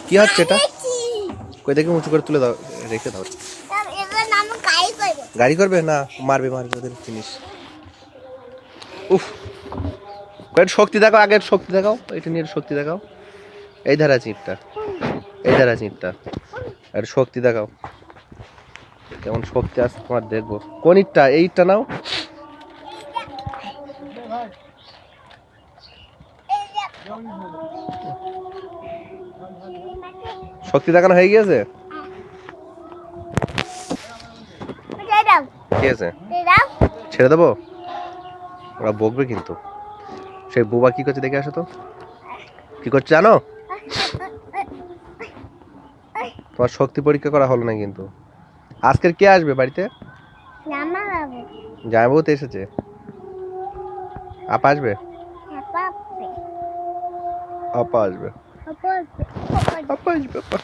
কি হচ্ছে এটা? কই দেখে উঁচু করে তুলে দাও, রেখে দাও। গাড়ি করবে না, মারবে ওদের জিনিস। উফ, কয়েক শক্তি দেখাও, আগের শক্তি দেখাও, এটা নিয়ে শক্তি দেখাও। এই ধারা চিঁটটা, এই ধারা চিঁটটা, আর শক্তি দেখাও, কেমন শক্তি আছে তোমার দেখবো। কোন ইটটা? এই ইটটা নাও। শক্তি দেখানো হয়ে গিয়েছে। ঠিক আছে, ছেড়ে দেবো, ওরা বকবে কিন্তু। সেই বুবা কি করছে দেখে আসো তো, কি করছে জানো? তোমার শক্তি পরীক্ষা করা হলো না কিন্তু। আজকের কে আসবে বাড়িতে? জামাইবাবু তো এসেছে। আপা আসবে, আপা আসবে, আপা আসবে, আপা।